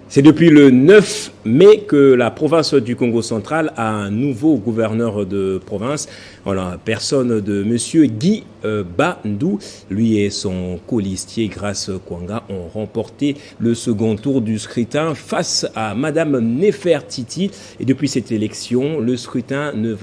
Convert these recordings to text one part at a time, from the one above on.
C'est depuis le 9 mai que la province du Congo central a un nouveau gouverneur de province, voilà, personne de M. Guy Bandou. Lui et son colistier Grace Kwanga ont remporté le second tour du scrutin face à Mme Nefertiti. Et depuis cette élection, le scrutin ne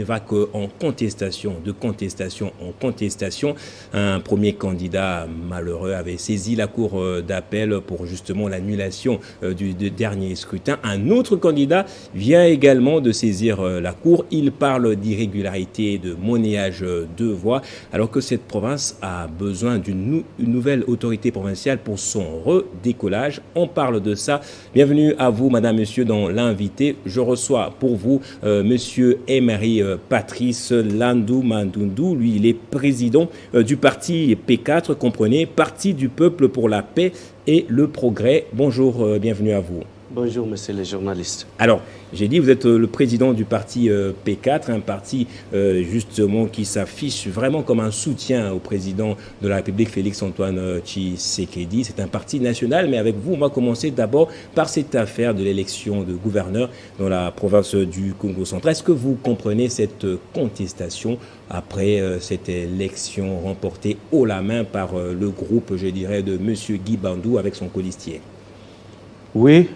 va qu'en contestation, de contestation en contestation. Un premier candidat malheureux avait saisi la cour d'appel pour justement l'annulation du dernier scrutin. Un autre candidat vient également de saisir la cour. Il parle d'irrégularité, de monnayage de voix, alors que cette province a besoin d'une nouvelle autorité provinciale pour son redécollage. On parle de ça. Bienvenue à vous, madame, monsieur, dans l'invité. Je reçois pour vous monsieur Emery Patrice Landou Mandundu. Lui, il est président du parti P4, comprenez, Parti du peuple pour la paix et le progrès. Bonjour, bienvenue à vous. Bonjour, monsieur le journaliste. Alors, j'ai dit, vous êtes le président du parti P4, un parti justement qui s'affiche vraiment comme un soutien au président de la République, Félix-Antoine Tshisekedi. C'est un parti national, mais avec vous, on va commencer d'abord par cette affaire de l'élection de gouverneur dans la province du Congo central. Est-ce que vous comprenez cette contestation après cette élection remportée haut la main par le groupe, je dirais, de M. Guy Bandou avec son colistier? Oui,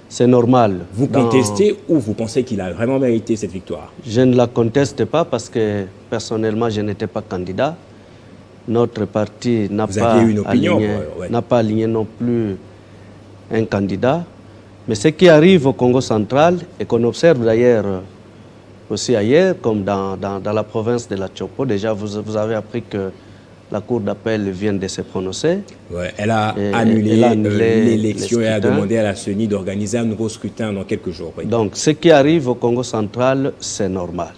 c'est normal. Vous contestez ou vous pensez qu'il a vraiment mérité cette victoire? Je ne la conteste pas parce que personnellement, je n'étais pas candidat. Notre parti n'a pas aligné non plus un candidat. Mais ce qui arrive au Congo central et qu'on observe d'ailleurs aussi ailleurs, comme dans la province de la Chopo, déjà vous avez appris que la Cour d'appel vient de se prononcer. Ouais, elle a annulé l'élection et a demandé à la CENI d'organiser un nouveau scrutin dans quelques jours. Oui. Donc, ce qui arrive au Congo central, c'est normal.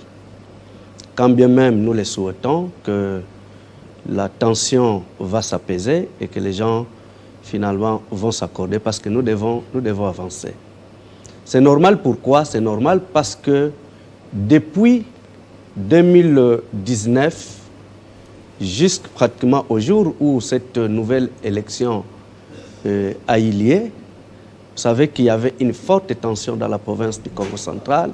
Quand bien même nous le souhaitons que la tension va s'apaiser et que les gens, finalement, vont s'accorder parce que nous devons avancer. C'est normal pourquoi? C'est normal parce que depuis 2019, jusqu'à pratiquement au jour où cette nouvelle élection a eu lieu, vous savez qu'il y avait une forte tension dans la province du Congo central,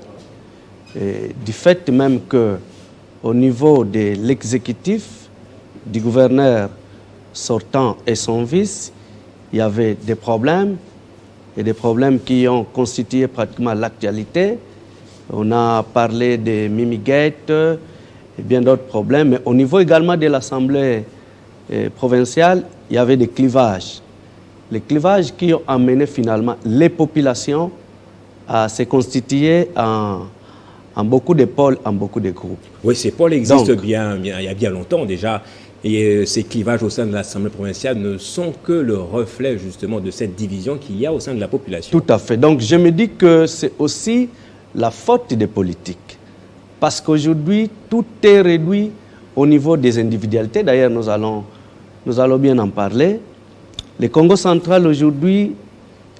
du fait même qu'au niveau de l'exécutif, du gouverneur sortant et son vice, il y avait des problèmes, et des problèmes qui ont constitué pratiquement l'actualité. On a parlé de Mimiguette, et bien d'autres problèmes. Mais au niveau également de l'Assemblée provinciale, il y avait des clivages. Les clivages qui ont amené finalement les populations à se constituer en beaucoup de pôles, en beaucoup de groupes. Oui, ces pôles existent bien, il y a bien longtemps déjà. Et ces clivages au sein de l'Assemblée provinciale ne sont que le reflet justement de cette division qu'il y a au sein de la population. Tout à fait. Donc je me dis que c'est aussi la faute des politiques. Parce qu'aujourd'hui, tout est réduit au niveau des individualités. D'ailleurs, nous allons bien en parler. Le Congo central aujourd'hui,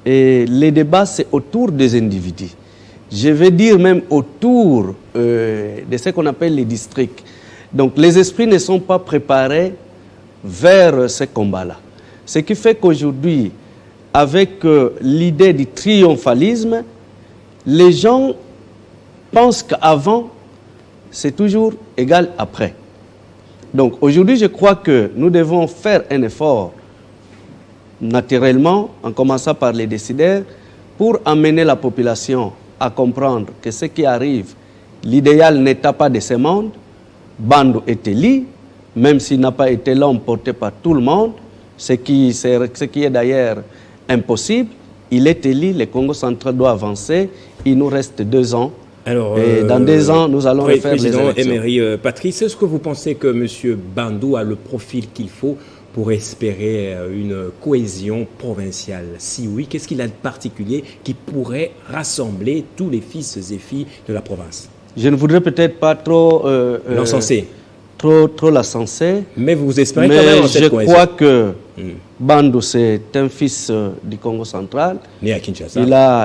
les débats, c'est autour des individus. Je vais dire même autour de ce qu'on appelle les districts. Donc, les esprits ne sont pas préparés vers ce combat-là. Ce qui fait qu'aujourd'hui, avec l'idée du triomphalisme, les gens pensent qu'avant, c'est toujours égal après. Donc aujourd'hui, je crois que nous devons faire un effort naturellement, en commençant par les décideurs, pour amener la population à comprendre que ce qui arrive, l'idéal n'était pas de ce monde. Bandou est élu, même s'il n'a pas été l'homme porté par tout le monde, ce qui est d'ailleurs impossible. Il est élu, le Congo central doit avancer, il nous reste 2 ans. Alors, et dans 2 ans, nous allons refaire les élections. Président Emery Patrice, est-ce que vous pensez que M. Bandou a le profil qu'il faut pour espérer une cohésion provinciale? Si oui, qu'est-ce qu'il a de particulier qui pourrait rassembler tous les fils et filles de la province? Je ne voudrais peut-être pas trop l'encenser. Trop l'encenser. Mais vous espérez quand même cette cohésion. Je crois que Bandou, c'est un fils du Congo central. Né à Kinshasa.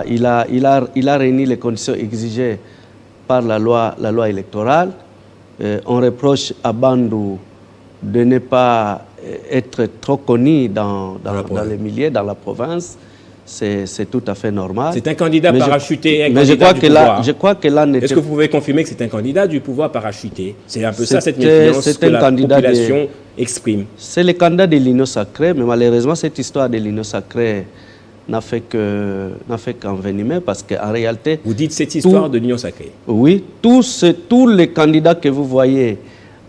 Il a réuni les conditions exigées par la loi électorale. On reproche à Bandou de ne pas être trop connu dans les milieux, dans la province. C'est tout à fait normal. C'est un candidat parachuté, je crois que là Est-ce que vous pouvez confirmer que c'est un candidat du pouvoir parachuté? C'est un peu ça, cette méfiance que la population exprime. C'est le candidat de l'Union sacrée, mais malheureusement, cette histoire de l'Union sacrée n'a fait qu'envenimer parce qu'en réalité... Vous dites cette histoire de l'Union sacrée? Oui, tous les candidats que vous voyez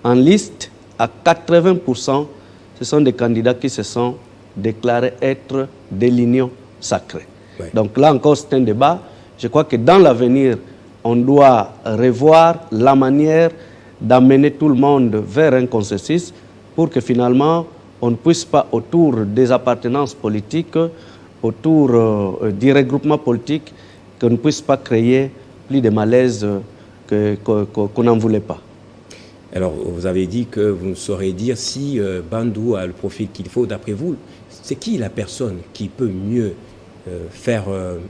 en liste, à 80%, ce sont des candidats qui se sont déclarés être de l'Union sacrée. Ouais. Donc là encore, c'est un débat. Je crois que dans l'avenir, on doit revoir la manière d'amener tout le monde vers un consensus pour que finalement, on ne puisse pas, autour des appartenances politiques, autour du regroupement politique, qu'on ne puisse pas créer plus de malaise qu'on n'en voulait pas. Alors, vous avez dit que vous ne saurez dire si Bandou a le profil qu'il faut. D'après vous, c'est qui la personne qui peut mieux faire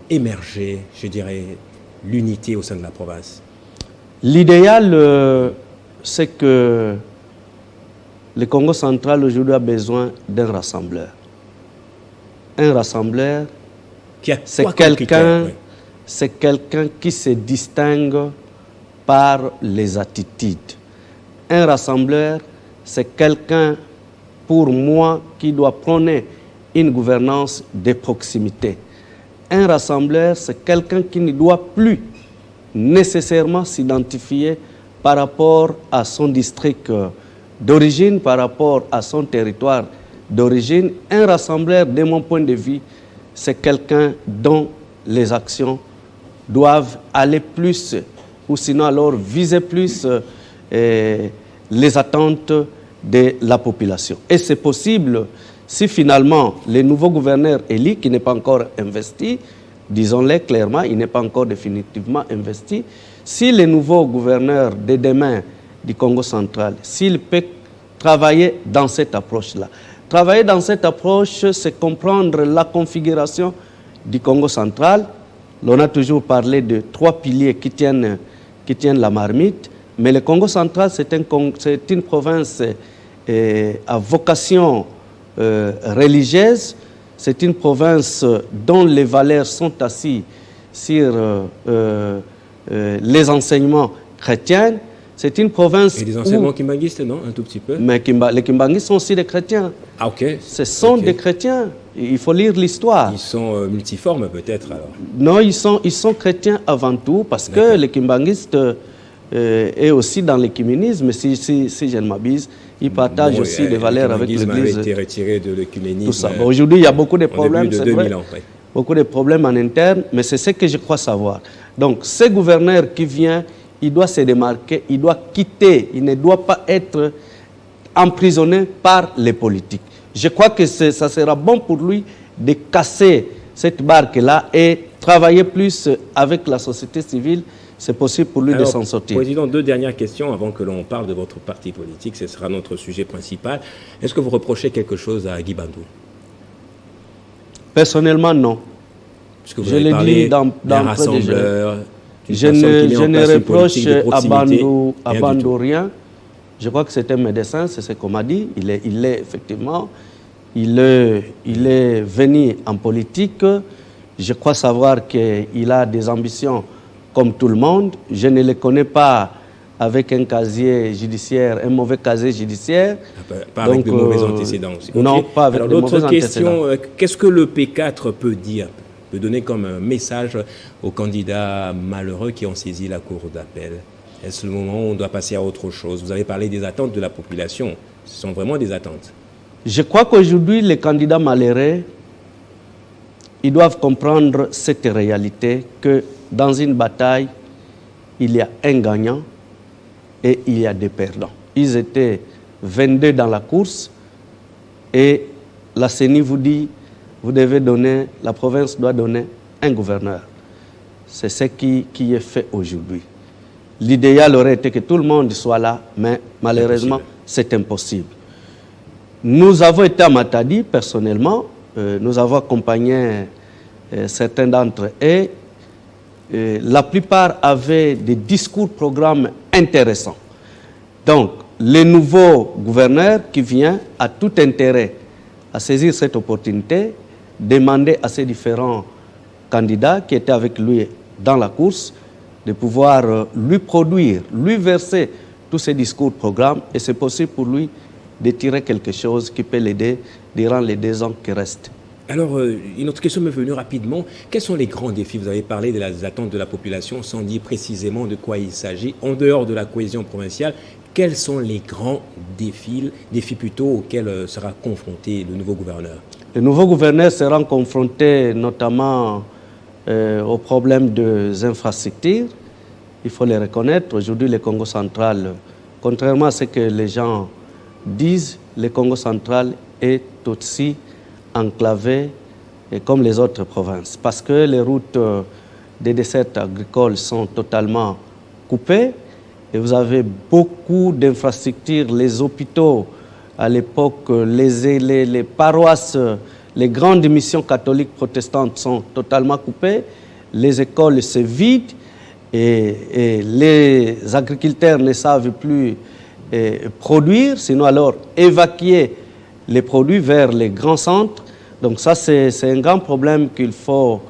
émerger, je dirais, l'unité au sein de la province? L'idéal, c'est que le Congo central aujourd'hui a besoin d'un rassembleur. Un rassembleur, c'est quelqu'un qui se distingue par les attitudes. Un rassembleur, c'est quelqu'un, pour moi, qui doit prôner une gouvernance de proximité. Un rassembleur, c'est quelqu'un qui ne doit plus nécessairement s'identifier par rapport à son district d'origine, par rapport à son territoire d'origine. Un rassembleur, de mon point de vue, c'est quelqu'un dont les actions doivent aller plus, ou sinon alors viser plus les attentes de la population. Et c'est possible si finalement le nouveau gouverneur élu, qui n'est pas encore investi, disons-le clairement, il n'est pas encore définitivement investi, si le nouveau gouverneur de demain du Congo central, s'il peut travailler dans cette approche-là. Travailler dans cette approche, c'est comprendre la configuration du Congo central. On a toujours parlé de 3 piliers qui tiennent la marmite, mais le Congo central, c'est une province à vocation religieuse, c'est une province dont les valeurs sont assises sur les enseignements chrétiens. C'est une province. Et les enseignements kimbanguistes, non? Un tout petit peu. Mais les kimbanguistes sont aussi des chrétiens. Ah, ok. Ce sont des chrétiens. Il faut lire l'histoire. Ils sont multiformes, peut-être, alors? Non, ils sont chrétiens avant tout, parce que les kimbanguistes est aussi dans l'écuménisme, si je ne m'abuse. Ils partagent aussi des valeurs avec l'Église. A été retiré de l'écuménisme. Tout ça. Bon, aujourd'hui, il y a beaucoup de problèmes. De 2000 ans, oui. Beaucoup de problèmes en interne, mais c'est ce que je crois savoir. Donc, ce gouverneur qui vient, il doit se démarquer, il doit quitter, il ne doit pas être emprisonné par les politiques. Je crois que ça sera bon pour lui de casser cette barque-là et travailler plus avec la société civile. C'est possible pour lui de s'en sortir. Président, 2 dernières questions avant que l'on parle de votre parti politique. Ce sera notre sujet principal. Est-ce que vous reprochez quelque chose à Guy Bandou? Personnellement, non. Puisque vous avez parlé d'un rassembleur, je ne reproche à Bandou rien. Je crois que c'est un médecin, c'est ce qu'on m'a dit. Il est effectivement, il est venu en politique. Je crois savoir qu'il a des ambitions comme tout le monde. Je ne le connais pas avec un casier judiciaire, un mauvais casier judiciaire. Pas avec de mauvais antécédents aussi. Non, pas avec de mauvais antécédents. L'autre question, qu'est-ce que le P4 peut dire, peut donner comme un message aux candidats malheureux qui ont saisi la cour d'appel? Est-ce le moment où on doit passer à autre chose? Vous avez parlé des attentes de la population. Ce sont vraiment des attentes. Je crois qu'aujourd'hui, les candidats malheureux, ils doivent comprendre cette réalité que dans une bataille, il y a un gagnant et il y a des perdants. Ils étaient 22 dans la course et la CENI vous dit, vous devez donner, la province doit donner un gouverneur. C'est ce qui est fait aujourd'hui. L'idéal aurait été que tout le monde soit là, mais malheureusement, c'est impossible. Nous avons été à Matadi, personnellement. Nous avons accompagné certains d'entre eux. La plupart avaient des discours-programmes intéressants. Donc, le nouveau gouverneur qui vient a tout intérêt à saisir cette opportunité, demander à ces différents candidats qui étaient avec lui dans la course de pouvoir lui produire, lui verser tous ces discours-programmes, et c'est possible pour lui de tirer quelque chose qui peut l'aider durant les 2 ans qui restent. Alors, une autre question m'est venue rapidement. Quels sont les grands défis? Vous avez parlé des attentes de la population sans dire précisément de quoi il s'agit. En dehors de la cohésion provinciale, quels sont les grands défis plutôt auxquels sera confronté le nouveau gouverneur? Le nouveau gouverneur sera confronté notamment aux problèmes des infrastructures. Il faut les reconnaître. Aujourd'hui, le Congo central, contrairement à ce que les gens disent, le Congo central est aussi enclavé comme les autres provinces, parce que les routes des dessertes agricoles sont totalement coupées et vous avez beaucoup d'infrastructures, les hôpitaux à l'époque, les paroisses, les grandes missions catholiques protestantes sont totalement coupées, les écoles se vident et les agriculteurs ne savent plus produire, sinon alors évacuer les produits vers les grands centres. Donc ça, c'est un grand problème qu'il faut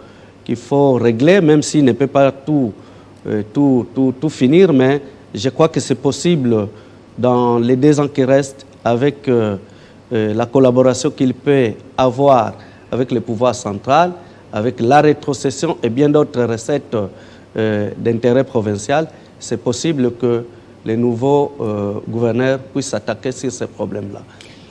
régler, même s'il ne peut pas tout finir, mais je crois que c'est possible dans les 2 ans qui restent avec la collaboration qu'il peut avoir avec le pouvoir central, avec la rétrocession et bien d'autres recettes d'intérêt provincial. C'est possible que les nouveaux gouverneurs puissent s'attaquer sur ces problèmes-là.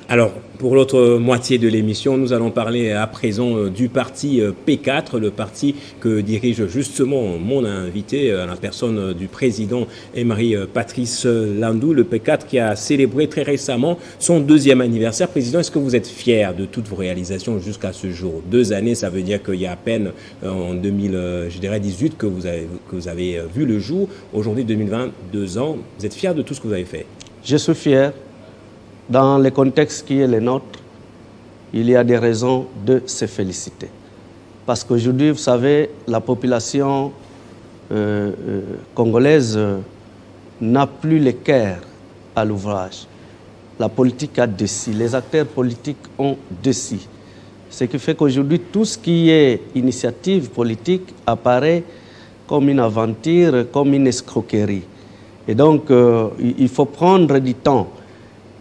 Alors, pour l'autre moitié de l'émission, nous allons parler à présent du parti P4, le parti que dirige justement mon invité, la personne du président Emery Patrice Landou, le P4 qui a célébré très récemment son 2e anniversaire. Président, est-ce que vous êtes fier de toutes vos réalisations jusqu'à ce jour? 2 années, ça veut dire qu'il y a à peine en 2018 que vous avez vu le jour. Aujourd'hui, 2020, 2 ans. Vous êtes fier de tout ce que vous avez fait? Je suis fier. Dans le contexte qui est le nôtre, il y a des raisons de se féliciter. Parce qu'aujourd'hui, vous savez, la population congolaise n'a plus le cœur à l'ouvrage. La politique a déci, les acteurs politiques ont déci. Ce qui fait qu'aujourd'hui, tout ce qui est initiative politique apparaît comme une aventure, comme une escroquerie. Et donc, il faut prendre du temps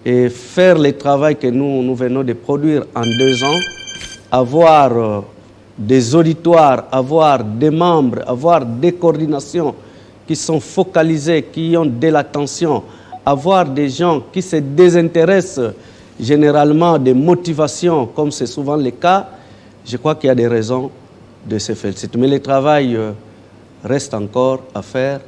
et faire le travail que nous venons de produire en 2 ans, avoir des auditoires, avoir des membres, avoir des coordinations qui sont focalisées, qui ont de l'attention, avoir des gens qui se désintéressent généralement des motivations, comme c'est souvent le cas. Je crois qu'il y a des raisons de se féliciter. Mais le travail reste encore à faire.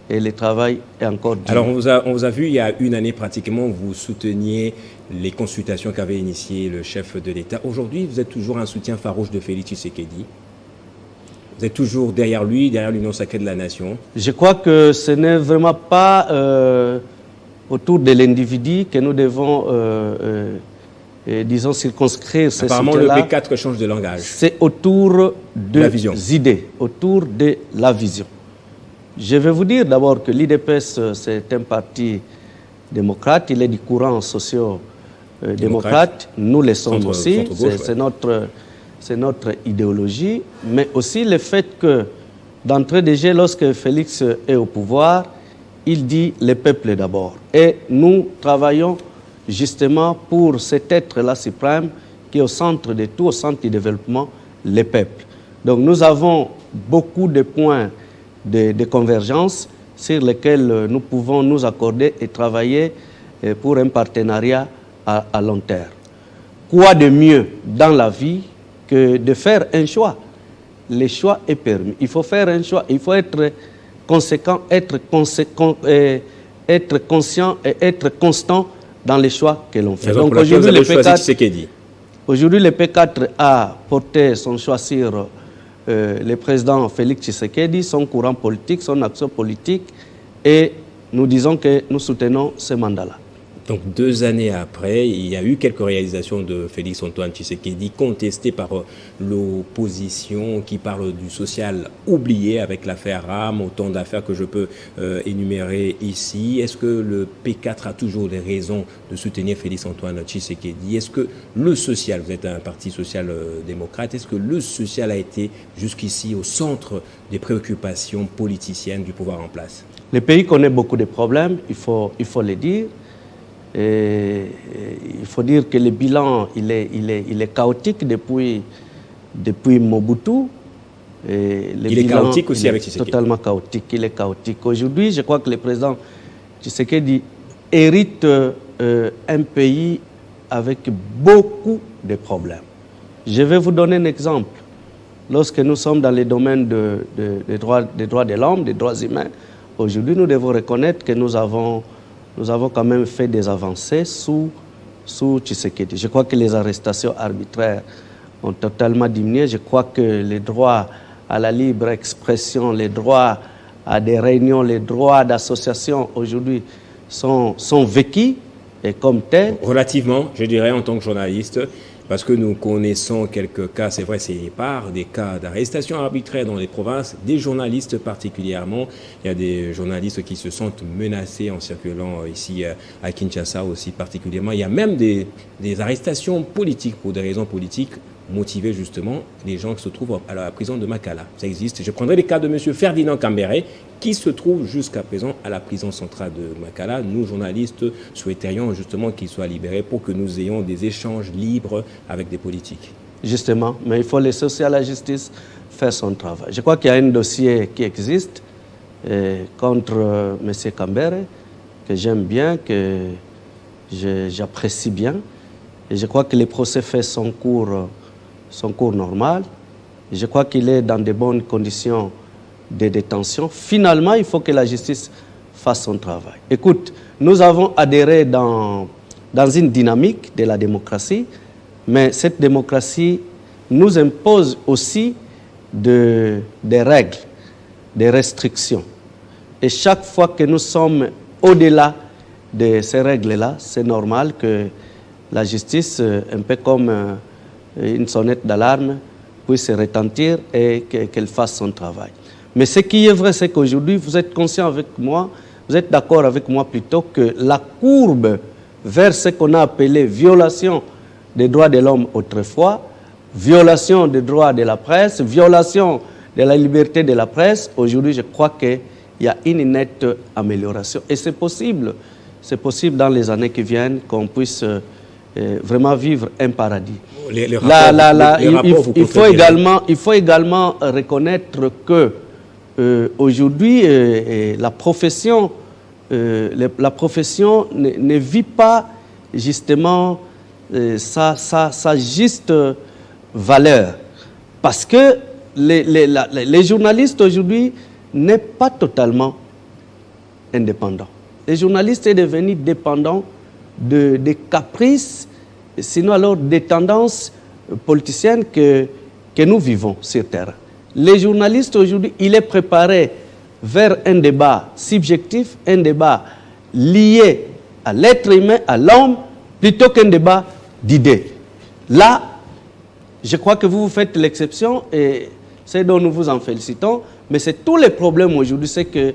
Et le travail est encore dur. Alors, on vous a vu il y a 1 année pratiquement, vous souteniez les consultations qu'avait initiées le chef de l'État. Aujourd'hui, vous êtes toujours un soutien farouche de Félix Tshisekedi. Vous êtes toujours derrière lui, derrière l'Union sacrée de la nation. Je crois que ce n'est vraiment pas autour de l'individu que nous devons, disons, circonscrire ce soutien-là. Apparemment, le P4 change de langage. C'est autour des idées, autour de la vision. Je vais vous dire d'abord que l'IDPS, c'est un parti démocrate, il est du courant socio-démocrate, nous le sommes aussi, c'est notre idéologie, mais aussi le fait que, d'entrée de jeu, lorsque Félix est au pouvoir, il dit le peuple d'abord. Et nous travaillons justement pour cet être-là suprême qui est au centre de tout, au centre du développement, le peuple. Donc nous avons beaucoup de points de convergence sur lesquels nous pouvons nous accorder et travailler pour un partenariat à long terme. Quoi de mieux dans la vie que de faire un choix? Le choix est permis. Il faut faire un choix. Il faut être conséquent, être conscient et être constant dans les choix que l'on fait. Donc aujourd'hui, le P4 a porté son choix sur le président Félix Tshisekedi, son courant politique, son action politique, et nous disons que nous soutenons ce mandat-là. Donc 2 années après, il y a eu quelques réalisations de Félix Antoine Tshisekedi contestées par l'opposition qui parle du social oublié avec l'affaire RAM, autant d'affaires que je peux énumérer ici. Est-ce que le P4 a toujours des raisons de soutenir Félix Antoine Tshisekedi? Est-ce que le social, vous êtes un parti social-démocrate, est-ce que le social a été jusqu'ici au centre des préoccupations politiciennes du pouvoir en place? Le pays connaît beaucoup de problèmes, il faut le dire. Et il faut dire que le bilan il est chaotique depuis Mobutu. Il est chaotique aussi avec Tshisekedi. Totalement chaotique, il est chaotique. Aujourd'hui, je crois que le président Tshisekedi hérite un pays avec beaucoup de problèmes. Je vais vous donner un exemple. Lorsque nous sommes dans les domaines des droits de l'homme, des droits humains, aujourd'hui nous devons reconnaître que nous avons quand même fait des avancées sous Tshisekedi. Je crois que les arrestations arbitraires ont totalement diminué. Je crois que les droits à la libre expression, les droits à des réunions, les droits d'association aujourd'hui sont vécus et comme tels. Relativement, je dirais, en tant que journaliste, parce que nous connaissons quelques cas, c'est vrai, c'est par des cas d'arrestation arbitraire dans les provinces, des journalistes particulièrement. Il y a des journalistes qui se sentent menacés en circulant ici à Kinshasa aussi particulièrement. Il y a même des arrestations politiques pour des raisons politiques motiver justement les gens qui se trouvent à la prison de Makala. Ça existe. Je prendrai le cas de M. Ferdinand Kambere, qui se trouve jusqu'à présent à la prison centrale de Makala. Nous, journalistes, souhaiterions justement qu'il soit libéré pour que nous ayons des échanges libres avec des politiques. Justement, mais il faut laisser aussi à la justice faire son travail. Je crois qu'il y a un dossier qui existe contre M. Kambere, que j'aime bien, que j'apprécie bien. Et je crois que le procès fait son cours normal. Je crois qu'il est dans de bonnes conditions de détention. Finalement, il faut que la justice fasse son travail. Écoute, nous avons adhéré dans une dynamique de la démocratie, mais cette démocratie nous impose aussi des règles, des restrictions. Et chaque fois que nous sommes au-delà de ces règles-là, c'est normal que la justice, un peu comme une sonnette d'alarme, puisse retentir et qu'elle fasse son travail. Mais ce qui est vrai, c'est qu'aujourd'hui, vous êtes conscient avec moi, vous êtes d'accord avec moi plutôt que la courbe vers ce qu'on a appelé violation des droits de l'homme autrefois, violation des droits de la presse, violation de la liberté de la presse, aujourd'hui, je crois qu'il y a une nette amélioration. Et c'est possible dans les années qui viennent qu'on puisse vraiment vivre un paradis. Il faut également reconnaître que aujourd'hui la profession ne vit pas justement sa juste valeur, parce que les journalistes aujourd'hui n'est pas totalement indépendant. Les journalistes sont devenus dépendants des caprices, sinon alors des tendances politiciennes que nous vivons sur terre. Les journalistes aujourd'hui, il est préparé vers un débat subjectif, un débat lié à l'être humain, à l'homme, plutôt qu'un débat d'idées. Là, je crois que vous faites l'exception et c'est dont nous vous en félicitons, mais c'est tous les problèmes aujourd'hui, c'est que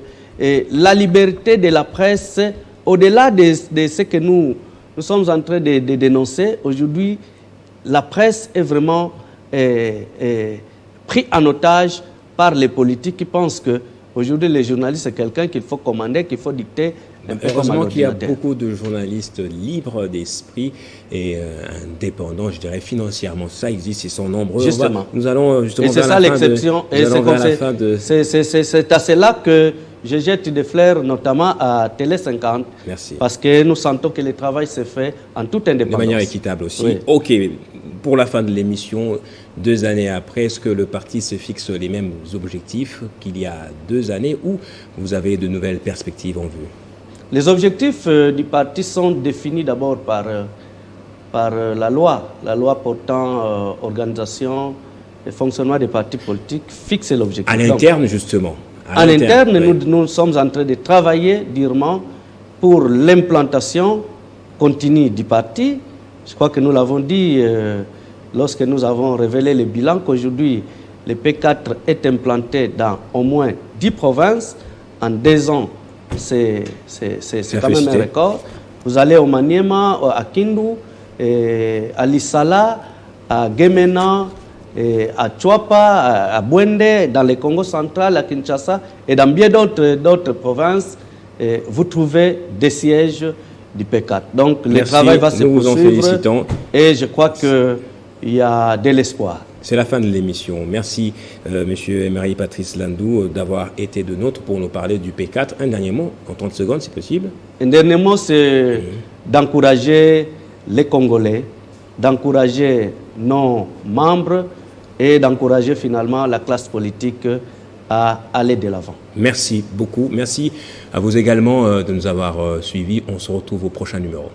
la liberté de la presse, au-delà de ce que nous sommes en train de dénoncer, aujourd'hui, la presse est vraiment pris en otage par les politiques qui pensent que aujourd'hui, les journalistes, c'est quelqu'un qu'il faut commander, qu'il faut dicter. Heureusement qu'il y a beaucoup de journalistes libres d'esprit et indépendants, je dirais financièrement. Ça existe, ils sont nombreux. Justement. Nous allons justement. Et c'est ça l'exception. C'est à cela que je jette des fleurs, notamment à Télé 50. Merci. Parce que nous sentons que le travail se fait en toute indépendance. De manière équitable aussi. Oui. Ok. Pour la fin de l'émission, 2 années après, est-ce que le parti se fixe les mêmes objectifs qu'il y a 2 années ou vous avez de nouvelles perspectives en vue? Les objectifs du parti sont définis d'abord par la loi portant organisation et fonctionnement des partis politiques fixe l'objectif. À l'interne, justement. À l'interne, oui. Nous sommes en train de travailler durement pour l'implantation continue du parti. Je crois que nous l'avons dit lorsque nous avons révélé le bilan qu'aujourd'hui, le P4 est implanté dans au moins 10 provinces. En 2 ans, c'est quand même un record. Vous allez au Maniema, à Kindu, à Lissala, à Gemena, à Chouapa, à Bwende, dans le Congo central, à Kinshasa et dans bien d'autres provinces, vous trouvez des sièges du P4. Donc le travail va se poursuivre et je crois qu'il y a de l'espoir. C'est la fin de l'émission. Merci, Monsieur Emery Patrice Landou, d'avoir été de nôtre pour nous parler du P4. Un dernier mot, en 30 secondes, si possible. Un dernier mot, c'est d'encourager les Congolais, d'encourager nos membres et d'encourager finalement la classe politique à aller de l'avant. Merci beaucoup. Merci à vous également de nous avoir suivis. On se retrouve au prochain numéro.